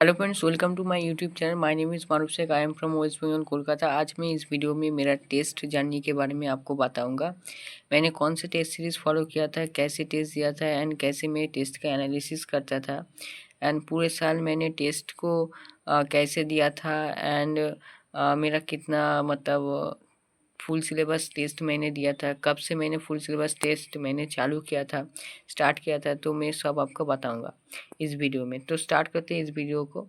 Hello friends, welcome to my YouTube channel. My name is Maroof Shaikh. I am from West Bengal, Kolkata. आज मैं इस video में मेरा टेस्ट जर्नी के बारे में आपको बताऊंगा। मैंने कौन से टेस्ट सीरीज़ फॉलो किया था, कैसे टेस्ट दिया था एंड कैसे मैं टेस्ट का एनालिसिस करता था एंड पूरे साल मैंने टेस्ट को कैसे दिया था एंड मेरा कितना मतलब फुल सिलेबस टेस्ट मैंने दिया था, कब से मैंने फुल सिलेबस टेस्ट मैंने चालू किया था, स्टार्ट किया था, तो मैं सब आपको बताऊंगा इस वीडियो में। तो स्टार्ट करते हैं इस वीडियो को।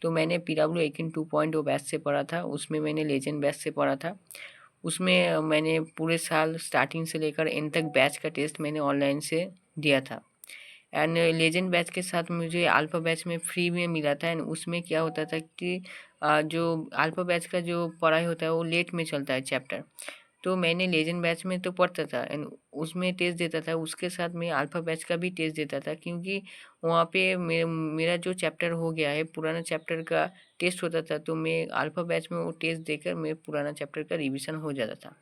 तो मैंने PW 2.0 बैच से पढ़ा था, उसमें मैंने लेजेंड बैच से पढ़ा था। उसमें मैंने पूरे साल स्टार्टिंग से लेकर एंड तक बैच का टेस्ट मैंने ऑनलाइन से दिया था। एंड लेजेंड बैच के साथ मुझे अल्फ़ा बैच में फ्री में मिला था। एंड उसमें क्या होता था कि जो अल्फ़ा बैच का जो पढ़ाई होता है वो लेट में चलता है चैप्टर। तो मैंने लेजेंड बैच में तो पढ़ता था एंड उसमें टेस्ट देता था, उसके साथ मैं अल्फ़ा बैच का भी टेस्ट देता था, क्योंकि वहाँ पे मेरा जो चैप्टर हो गया है पुराना चैप्टर का टेस्ट होता था, तो मैं अल्फ़ा बैच में वो टेस्ट देकर मैं पुराना चैप्टर का रिवीजन हो जाता था।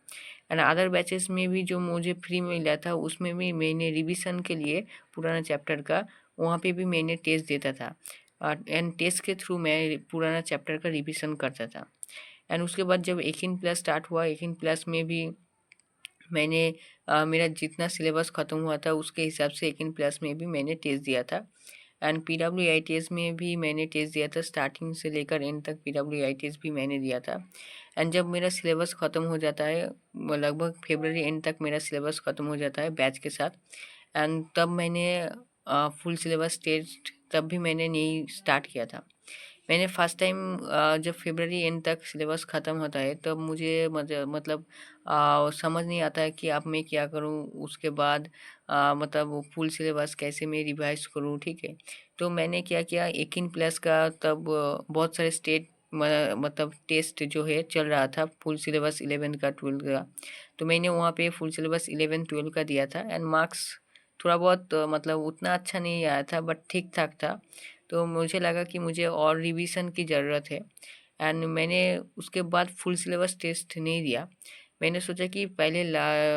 एंड अदर बैचेस में भी जो मुझे फ्री में मिला था उसमें भी मैंने रिवीजन के लिए पुराना चैप्टर का वहाँ पे भी मैंने टेस्ट देता था एंड टेस्ट के थ्रू मैं पुराना चैप्टर का रिवीजन करता था। एंड उसके बाद जब 18+ स्टार्ट हुआ, 18+ में भी मैंने मेरा जितना सिलेबस ख़त्म हुआ था उसके हिसाब से 18+ में भी मैंने टेस्ट दिया था। एंड PWITS में भी मैंने टेस्ट दिया था, स्टार्टिंग से लेकर एंड तक PWITS भी मैंने दिया था। एंड जब मेरा सिलेबस ख़त्म हो जाता है, लगभग फरवरी एंड तक मेरा सिलेबस ख़त्म हो जाता है बैच के साथ, एंड तब मैंने फुल सिलेबस टेस्ट तब भी मैंने नहीं स्टार्ट किया था। मैंने फर्स्ट टाइम जब फरवरी एंड तक सिलेबस ख़त्म होता है तब मुझे मतलब समझ नहीं आता है कि अब मैं क्या करूँ। उसके बाद मतलब वो फुल सिलेबस कैसे मैं रिवाइज करूँ, ठीक है। तो मैंने क्या किया, 18+ का तब बहुत सारे स्टेट मतलब टेस्ट जो है चल रहा था, फुल सिलेबस 11 का 12 का। तो मैंने वहाँ पे फुल सिलेबस 11 12 का दिया था एंड मार्क्स थोड़ा बहुत मतलब उतना अच्छा नहीं आया था बट ठीक ठाक था। तो मुझे लगा कि मुझे और रिवीजन की ज़रूरत है एंड मैंने उसके बाद फुल सिलेबस टेस्ट नहीं दिया। मैंने सोचा कि पहले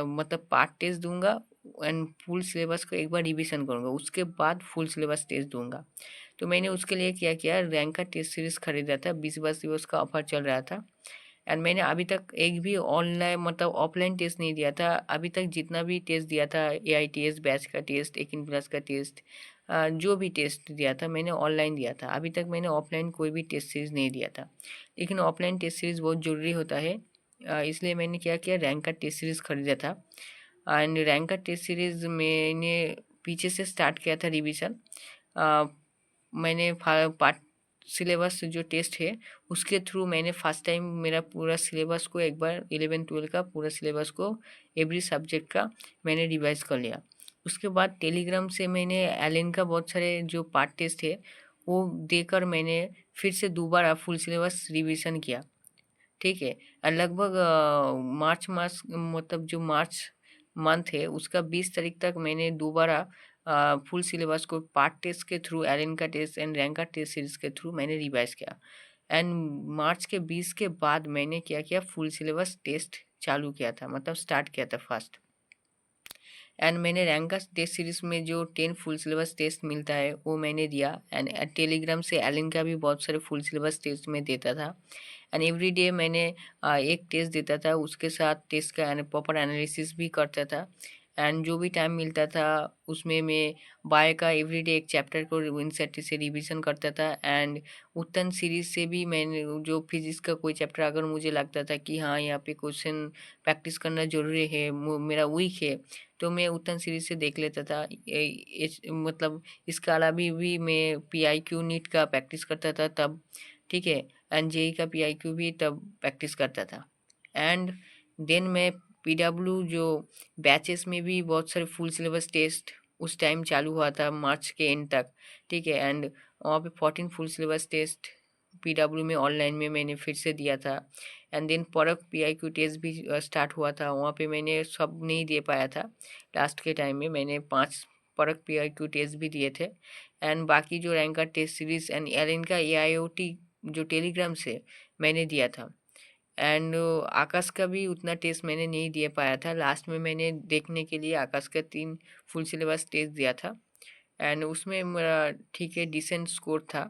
मतलब पार्ट टेस्ट दूंगा एंड फुल सिलेबस को एक बार रिवीजन करूंगा, उसके बाद फुल सिलेबस टेस्ट दूंगा। तो मैंने उसके लिए क्या किया, रैंक का टेस्ट सीरीज़ खरीदा था, 20 दिवस का ऑफर चल रहा था। एंड मैंने अभी तक एक भी ऑनलाइन मतलब ऑफलाइन टेस्ट नहीं दिया था। अभी तक जितना भी टेस्ट दिया था, AITS बैच का टेस्ट, 18+ का टेस्ट, जो भी टेस्ट दिया था मैंने ऑनलाइन दिया था। अभी तक मैंने ऑफलाइन कोई भी टेस्ट सीरीज़ नहीं दिया था, लेकिन ऑफलाइन टेस्ट सीरीज़ बहुत ज़रूरी होता है। इसलिए मैंने क्या किया, रैंक का टेस्ट सीरीज़ खरीदा था। एंड रैंक का टेस्ट सीरीज़ मैंने पीछे से स्टार्ट किया था रिवीजन। मैंने पार्ट सिलेबस जो टेस्ट है उसके थ्रू मैंने फर्स्ट टाइम मेरा पूरा सिलेबस को एक बार 11 12 का पूरा सिलेबस को एवरी सब्जेक्ट का मैंने रिवाइज कर लिया। उसके बाद टेलीग्राम से मैंने एलिन का बहुत सारे जो पार्ट टेस्ट है वो देकर मैंने फिर से दोबारा फुल सिलेबस रिवीजन किया, ठीक है। और लगभग मार्च मास मतलब जो मार्च मंथ है उसका 20 तारीख तक मैंने दोबारा फुल सिलेबस को पार्ट टेस्ट के थ्रू, एलिन का टेस्ट एंड रैंक का टेस्ट सीरीज के थ्रू मैंने रिवाइज किया। एंड मार्च के 20 के बाद मैंने क्या किया, फुल सिलेबस टेस्ट चालू किया था, मतलब स्टार्ट किया था फर्स्ट। एंड मैंने रैंक का टेस्ट सीरीज में जो 10 फुल सिलेबस टेस्ट मिलता है वो मैंने दिया। एंड टेलीग्राम से एलिन का भी बहुत सारे फुल सिलेबस टेस्ट में देता था। एंड एवरी डे मैंने एक टेस्ट देता था, उसके साथ टेस्ट का प्रॉपर एनालिसिस भी करता था। एंड जो भी टाइम मिलता था उसमें मैं बाय का एवरीडे एक चैप्टर को विनसेट से रिवीजन करता था। एंड उत्तन सीरीज से भी मैंने जो फिजिक्स का कोई चैप्टर अगर मुझे लगता था कि हाँ यहाँ पे क्वेश्चन प्रैक्टिस करना ज़रूरी है, मेरा वीक है, तो मैं उत्तन सीरीज से देख लेता था। मतलब इसके अलावा भी मैं PIQ नीट का प्रैक्टिस करता था तब, ठीक है। एंड JEE का PIQ भी तब प्रैक्टिस करता था। एंड देन मैं PW जो बैचेस में भी बहुत सारे फुल सिलेबस टेस्ट उस टाइम चालू हुआ था मार्च के एंड तक, ठीक है। एंड वहाँ पे 14 फुल सिलेबस टेस्ट PW में ऑनलाइन में मैंने फिर से दिया था। एंड देन परक PIQ टेस्ट भी स्टार्ट हुआ था, वहाँ पे मैंने सब नहीं दे पाया था। लास्ट के टाइम में मैंने 5 परक PIQ टेस्ट भी दिए थे। एंड बाकी जो रैंक का टेस्ट सीरीज एंड एलिन का AIoT जो टेलीग्राम से मैंने दिया था। एंड आकाश का भी उतना टेस्ट मैंने नहीं दे पाया था, लास्ट में मैंने देखने के लिए आकाश का 3 फुल सिलेबस टेस्ट दिया था। एंड उसमें मेरा ठीक है डिसेंट स्कोर था।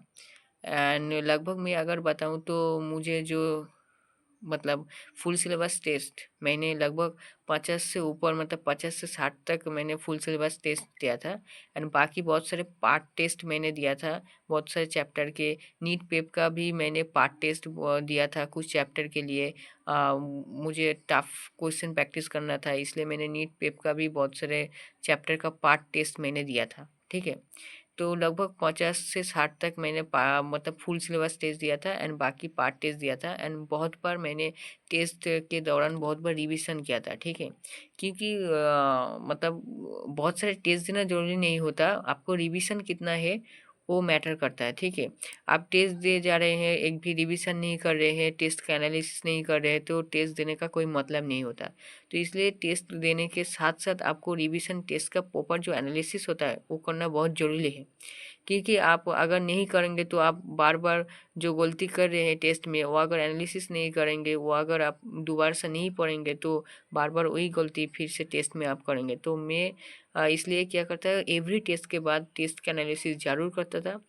एंड लगभग मैं अगर बताऊँ तो मुझे जो मतलब फुल सिलेबस टेस्ट मैंने लगभग 50 से ऊपर, मतलब 50 से 60 तक मैंने फुल सिलेबस टेस्ट दिया था। एंड बाकी बहुत सारे पार्ट टेस्ट मैंने दिया था, बहुत सारे चैप्टर के। नीट पेप का भी मैंने पार्ट टेस्ट दिया था कुछ चैप्टर के लिए। मुझे टफ क्वेश्चन प्रैक्टिस करना था, इसलिए मैंने नीट पेप का भी बहुत सारे चैप्टर का पार्ट टेस्ट मैंने दिया था। ठीक है, तो लगभग 50 से 60 तक मैंने मतलब फुल सिलेबस टेस्ट दिया था एंड बाकी पार्ट टेस्ट दिया था। एंड बहुत बार मैंने टेस्ट के दौरान बहुत बार रिवीजन किया था। ठीक है, क्योंकि मतलब बहुत सारे टेस्ट देना जरूरी नहीं होता, आपको रिवीजन कितना है वो मैटर करता है। ठीक है, आप टेस्ट दे जा रहे हैं, एक भी रिवीजन नहीं कर रहे हैं, टेस्ट का एनालिसिस नहीं कर रहे हैं, तो टेस्ट देने का कोई मतलब नहीं होता। तो इसलिए टेस्ट देने के साथ साथ आपको रिवीजन टेस्ट का प्रॉपर जो एनालिसिस होता है वो करना बहुत ज़रूरी है। क्योंकि आप अगर नहीं करेंगे तो आप बार बार जो गलती कर रहे हैं टेस्ट में, वो अगर एनालिसिस नहीं करेंगे, वो अगर आप दोबारा से नहीं पढ़ेंगे तो बार बार वही गलती फिर से टेस्ट में आप करेंगे। तो मैं इसलिए क्या करता है, एवरी टेस्ट के बाद टेस्ट का एनालिसिस ज़रूर करता था।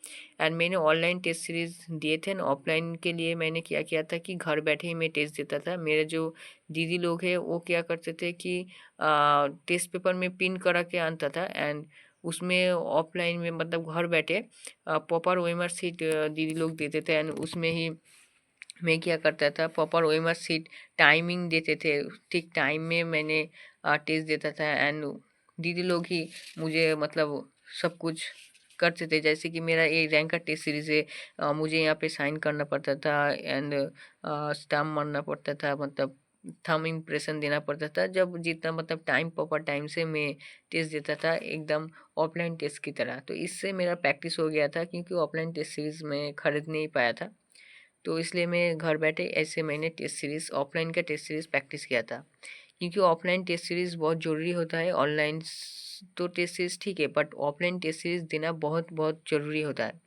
एंड मैंने ऑनलाइन टेस्ट सीरीज दिए थे ना, ऑफलाइन के लिए मैंने क्या किया था कि घर बैठे ही मैं टेस्ट देता था। मेरे जो दीदी लोग हैं वो क्या करते थे कि टेस्ट पेपर में पिन करा के आता था, एंड उसमें ऑफलाइन में मतलब घर बैठे प्रॉपर ओएमआर शीट दीदी लोग देते थे। एंड उसमें ही मैं क्या करता था, प्रॉपर ओएमआर शीट टाइमिंग देते थे, ठीक टाइम में मैंने टेस्ट देता था। एंड दीदी लोग ही मुझे मतलब सब कुछ करते थे। जैसे कि मेरा एक रैंक का टेस्ट सीरीज है, मुझे यहाँ पे साइन करना पड़ता था एंड स्टाम्प मारना पड़ता था, मतलब थंब इम्प्रेशन देना पड़ता था। जब जितना मतलब टाइम प्रॉपर टाइम से मैं टेस्ट देता था एकदम ऑफलाइन टेस्ट की तरह, तो इससे मेरा प्रैक्टिस हो गया था। क्योंकि ऑफलाइन टेस्ट सीरीज में खरीद नहीं पाया था, तो इसलिए मैं घर बैठे ऐसे मैंने टेस्ट सीरीज ऑफलाइन का टेस्ट सीरीज प्रैक्टिस किया था। क्योंकि ऑफलाइन टेस्ट सीरीज बहुत ज़रूरी होता है, ऑनलाइन तो टेस्ट सीरीज ठीक है, बट ऑफलाइन टेस्ट सीरीज देना बहुत बहुत ज़रूरी होता है।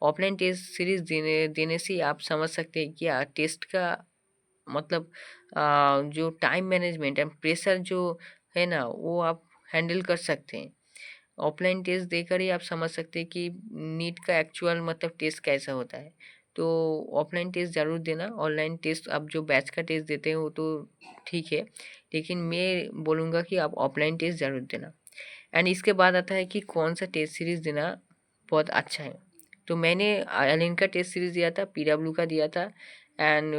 ऑफलाइन टेस्ट सीरीज देने देने से आप समझ सकते हैं कि टेस्ट का मतलब जो टाइम मैनेजमेंट एंड प्रेशर जो है ना, वो आप हैंडल कर सकते हैं। ऑफलाइन टेस्ट देकर ही आप समझ सकते हैं कि नीट का एक्चुअल मतलब टेस्ट कैसा होता है। तो ऑफलाइन टेस्ट ज़रूर देना। ऑनलाइन टेस्ट आप जो बैच का टेस्ट देते हैं वो तो ठीक है, लेकिन मैं बोलूँगा कि आप ऑफलाइन टेस्ट ज़रूर देना। एंड इसके बाद आता है कि कौन सा टेस्ट सीरीज़ देना बहुत अच्छा है। तो मैंने एलिन का टेस्ट सीरीज़ दिया था, पीडब्ल्यू का दिया था, एंड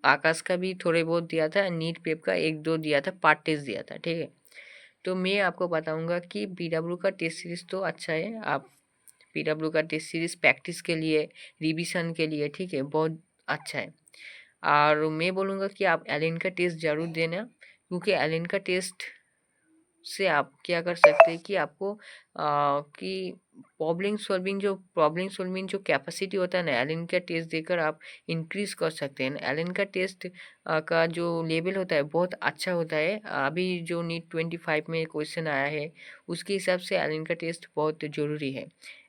आकाश का भी थोड़े बहुत दिया था, नीट पेप का एक दो दिया था, पार्ट टेस्ट दिया था। ठीक है, तो मैं आपको बताऊंगा कि पीडब्ल्यू का टेस्ट सीरीज़ तो अच्छा है। आप पीडब्ल्यू का टेस्ट सीरीज़ प्रैक्टिस के लिए, रिवीजन के लिए, ठीक है, बहुत अच्छा है। और मैं बोलूँगा कि आप एलिन का टेस्ट ज़रूर देना, क्योंकि एलिन का टेस्ट से आप क्या कर सकते हैं कि आपको कि प्रॉब्लम सॉल्विंग जो कैपेसिटी होता है ना, एलिन का टेस्ट देकर आप इंक्रीज कर सकते हैं। एलिन का टेस्ट का जो लेवल होता है बहुत अच्छा होता है। अभी जो नीट 25 में क्वेश्चन आया है उसके हिसाब से एलिन का टेस्ट बहुत ज़रूरी है।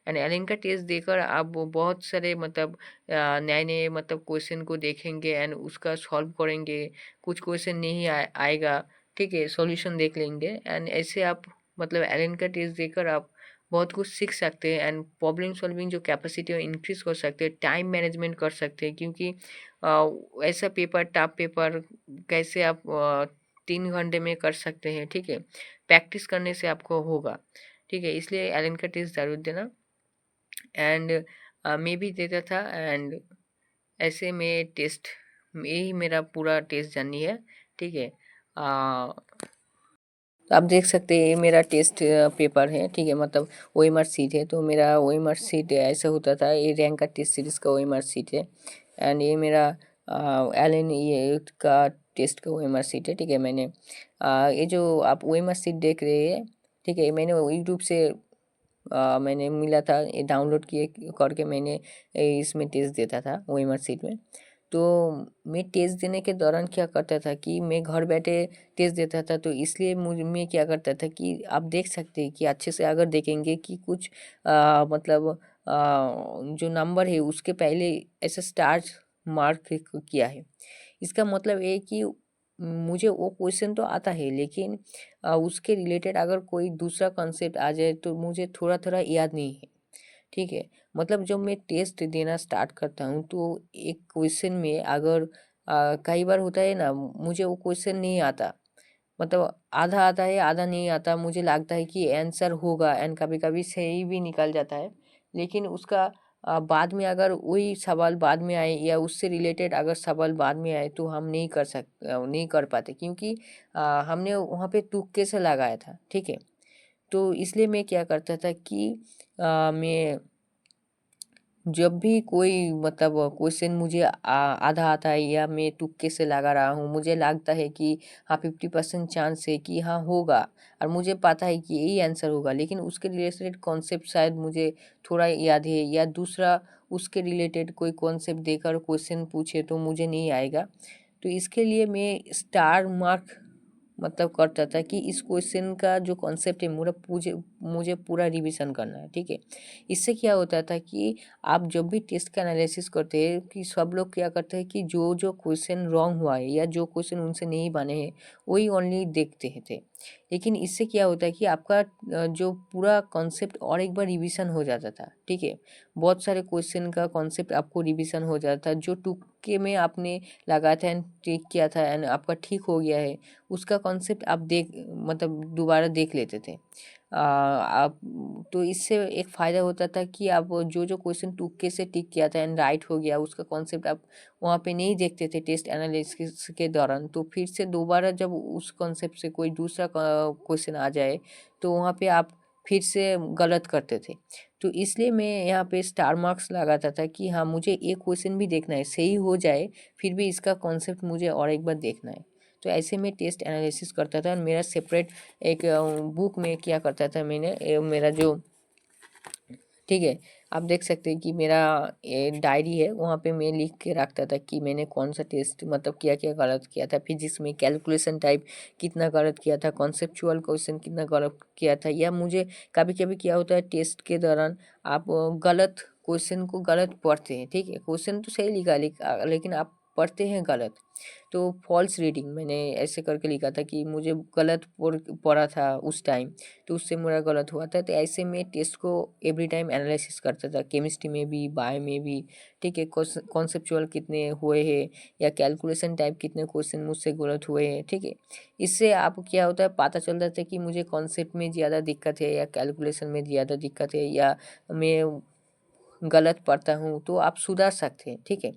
एंड एलिन का टेस्ट देकर आप वो बहुत सारे मतलब नए नए मतलब क्वेश्चन को देखेंगे एंड उसका सॉल्व करेंगे। कुछ क्वेश्चन नहीं आएगा, ठीक है, सॉल्यूशन देख लेंगे। एंड ऐसे आप मतलब एलन का टेस्ट देकर आप बहुत कुछ सीख सकते हैं एंड प्रॉब्लम सॉल्विंग जो कैपेसिटी है इंक्रीज कर सकते हैं, टाइम मैनेजमेंट कर सकते हैं। क्योंकि ऐसा पेपर टफ पेपर कैसे आप 3 घंटे में कर सकते हैं, ठीक है, प्रैक्टिस करने से आपको होगा। ठीक है, इसलिए एलन का टेस्ट ज़रूर देना। एंड मैं भी देता था। एंड ऐसे में टेस्ट में ही मेरा पूरा टेस्ट जर्नी है। ठीक है, तो आप देख सकते हैं ये मेरा टेस्ट पेपर है। ठीक है, मतलब ओएमआर सीट है, तो मेरा ओएमआर सीट ऐसा होता था। ये रैंक का टेस्ट सीरीज़ का ओएमआर सीट है एंड ये मेरा एल ये का टेस्ट का ओएमआर सीट है। ठीक है, मैंने ये जो आप ओएमआर सीट देख रहे हैं, ठीक है, मैंने यूट्यूब से मैंने मिला था, ये डाउनलोड किए करके मैंने इसमें टेस्ट देता था ओएमआर सीट में। तो मैं टेस्ट देने के दौरान क्या करता था कि मैं घर बैठे टेस्ट देता था, तो इसलिए मैं क्या करता था कि आप देख सकते हैं कि अच्छे से अगर देखेंगे कि कुछ मतलब जो नंबर है उसके पहले ऐसा स्टार मार्क किया है। इसका मतलब ये है कि मुझे वो क्वेश्चन तो आता है, लेकिन उसके रिलेटेड अगर कोई दूसरा कॉन्सेप्ट आ जाए तो मुझे थोड़ा थोड़ा याद नहीं है। ठीक है। मतलब जब मैं टेस्ट देना स्टार्ट करता हूँ तो एक क्वेश्चन में अगर कई बार होता है ना, मुझे वो क्वेश्चन नहीं आता, मतलब आधा आता है आधा नहीं आता, मुझे लगता है कि आंसर होगा एंड कभी कभी सही भी निकल जाता है। लेकिन उसका बाद में अगर वही सवाल बाद में आए या उससे रिलेटेड अगर सवाल बाद में आए तो हम नहीं कर पाते, क्योंकि हमने वहाँ पे तुक्के से लगाया था, ठीक है। तो इसलिए मैं क्या करता था कि मैं जब भी कोई मतलब क्वेश्चन मुझे आधा आता है या मैं तुक्के से लगा रहा हूँ, मुझे लगता है कि हाँ 50% चांस है कि हाँ होगा, और मुझे पता है कि यही आंसर होगा, लेकिन उसके रिलेटेड कॉन्सेप्ट शायद मुझे थोड़ा याद है, या दूसरा उसके रिलेटेड कोई कॉन्सेप्ट देकर क्वेश्चन पूछे तो मुझे नहीं आएगा। तो इसके लिए मैं स्टार मार्क मतलब करता था कि इस क्वेश्चन का जो कॉन्सेप्ट है मुझे मुझे पूरा रिवीजन करना है, ठीक है। इससे क्या होता था कि आप जब भी टेस्ट का एनालिसिस करते हैं कि सब लोग क्या करते हैं कि जो जो क्वेश्चन रॉन्ग हुआ है या जो क्वेश्चन उनसे नहीं बने हैं वही ओनली देखते हैं थे। लेकिन इससे क्या होता है कि आपका जो पूरा कॉन्सेप्ट और एक बार रिवीजन हो जाता था, ठीक है। बहुत सारे क्वेश्चन का कॉन्सेप्ट आपको रिवीजन हो जाता था, जो तुक्के में आपने लगाया था एंड टिक किया था एंड आपका ठीक हो गया है, उसका कॉन्सेप्ट आप देख मतलब दोबारा देख लेते थे। आप तो इससे एक फ़ायदा होता था कि आप जो जो क्वेश्चन तुक्के से टिक किया था एंड राइट हो गया, उसका कॉन्सेप्ट आप वहाँ पे नहीं देखते थे टेस्ट एनालिसिस के दौरान, तो फिर से दोबारा जब उस कॉन्सेप्ट से कोई दूसरा क्वेश्चन आ जाए तो वहाँ पे आप फिर से गलत करते थे। तो इसलिए मैं यहाँ पे स्टार मार्क्स लगाता था कि हाँ मुझे एक क्वेश्चन भी देखना है, सही हो जाए फिर भी इसका कॉन्सेप्ट मुझे और एक बार देखना है। तो ऐसे में टेस्ट एनालिसिस करता था, और मेरा सेपरेट एक बुक में क्या करता था मैंने मेरा जो, ठीक है, आप देख सकते हैं कि मेरा डायरी है, वहाँ पे मैं लिख के रखता था कि मैंने कौन सा टेस्ट मतलब क्या क्या गलत किया था, फिजिक्स में कैलकुलेशन टाइप कितना गलत किया था, कॉन्सेप्चुअल क्वेश्चन कितना गलत किया था, या मुझे कभी कभी क्या होता है टेस्ट के दौरान आप गलत क्वेश्चन को गलत पढ़ते हैं, ठीक है, क्वेश्चन तो सही लिखा लेकिन आप पढ़ते हैं गलत। तो फॉल्स रीडिंग मैंने ऐसे करके लिखा था कि मुझे गलत पढ़ा था उस टाइम, तो उससे मेरा गलत हुआ था। तो ऐसे में टेस्ट को एवरी टाइम एनालिसिस करता था, केमिस्ट्री में भी बायो में भी, ठीक है, कॉन्सेप्चुअल कितने हुए हैं या कैलकुलेशन टाइप कितने क्वेश्चन मुझसे गलत हुए हैं, ठीक है। इससे आप क्या होता है पता चलता था कि मुझे कॉन्सेप्ट में ज़्यादा दिक्कत है या कैलकुलेशन में ज़्यादा दिक्कत है, या मैं गलत पढ़ता हूँ, तो आप सुधार सकते हैं, ठीक है।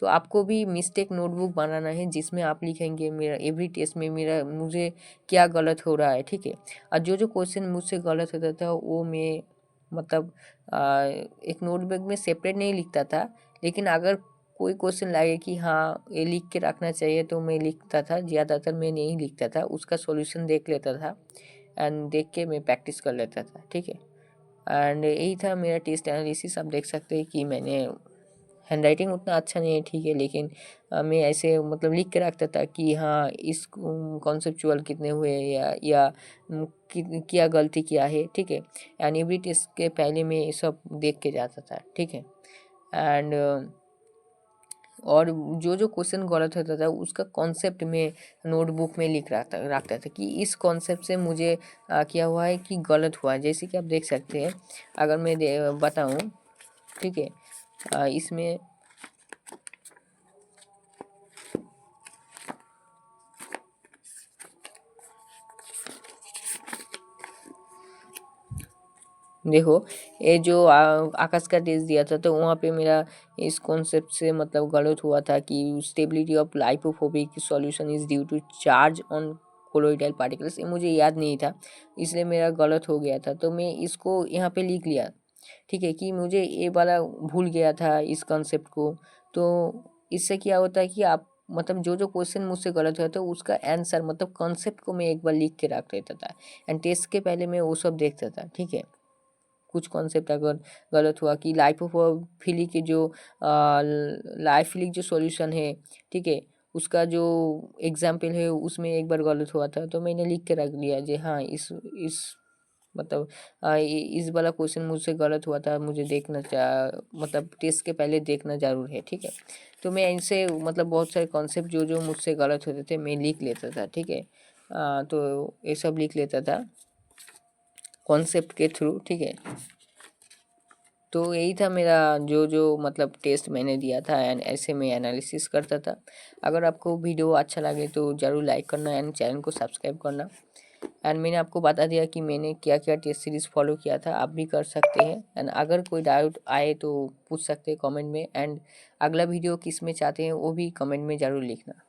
तो आपको भी मिस्टेक नोटबुक बनाना है जिसमें आप लिखेंगे मेरा एवरी टेस्ट में मेरा मुझे क्या गलत हो रहा है, ठीक है। और जो जो क्वेश्चन मुझसे गलत होता था वो मैं मतलब एक नोटबुक में सेपरेट नहीं लिखता था, लेकिन अगर कोई क्वेश्चन लगे कि हाँ ये लिख के रखना चाहिए तो मैं लिखता था, ज़्यादातर मैं नहीं लिखता था, उसका सॉल्यूशन देख लेता था एंड देख के मैं प्रैक्टिस कर लेता था, ठीक है। एंड यही था मेरा टेस्ट एनालिसिस। आप देख सकते हैं कि मैंने हैंडराइटिंग उतना अच्छा नहीं है, ठीक है, लेकिन मैं ऐसे मतलब लिख के रखता था कि हाँ इस कॉन्सेप्चुअल कितने हुए या क्या गलती किया है, ठीक है। एंड एवरी टेस्ट के पहले मैं ये सब देख के जाता था, ठीक है। एंड और जो जो क्वेश्चन गलत होता था उसका कॉन्सेप्ट में नोटबुक में लिख रखता था कि इस कॉन्सेप्ट से मुझे क्या हुआ है कि गलत हुआ है। जैसे कि आप देख सकते हैं, अगर मैं बताऊं, ठीक है, इसमें देखो, ये जो आकाश का टेस्ट दिया था तो वहाँ पे मेरा इस कॉन्सेप्ट से मतलब गलत हुआ था कि stability of lyophobic solution is due to charge on colloidal particles, ये मुझे याद नहीं था, इसलिए मेरा गलत हो गया था। तो मैं इसको यहाँ पे लिख लिया, ठीक है, कि मुझे ये वाला भूल गया था इस कॉन्सेप्ट को। तो इससे क्या होता है कि आप मतलब जो जो क्वेश्चन मुझसे गलत हुआ था उसका आंसर मतलब कॉन्सेप्ट को मैं एक बार लिख के रख लेता था एंड टेस्ट के पहले मैं वो सब देखता था, ठीक है। कुछ कॉन्सेप्ट अगर गलत हुआ कि लाइपोफिलिक के जो लाइफिलिक जो सॉल्यूशन है, ठीक है, उसका जो एग्जाम्पल है उसमें एक बार गलत हुआ था, तो मैंने लिख के रख लिया जी हाँ इस मतलब इस वाला क्वेश्चन मुझसे गलत हुआ था, मुझे देखना मतलब टेस्ट के पहले देखना ज़रूर है, ठीक है। तो मैं इनसे मतलब बहुत सारे कॉन्सेप्ट जो जो मुझसे गलत होते थे मैं लिख लेता था, ठीक है। तो ये सब लिख लेता था कॉन्सेप्ट के थ्रू, ठीक है। तो यही था मेरा जो जो मतलब टेस्ट मैंने दिया था एंड ऐसे मैं एनालिसिस करता था। अगर आपको वीडियो अच्छा लगे तो ज़रूर लाइक करना एंड चैनल को सब्सक्राइब करना। एंड मैंने आपको बता दिया कि मैंने क्या क्या टेस्ट सीरीज़ फॉलो किया था, आप भी कर सकते हैं। एंड अगर कोई डाउट आए तो पूछ सकते हैं कमेंट में। एंड अगला वीडियो किस में चाहते हैं वो भी कमेंट में ज़रूर लिखना।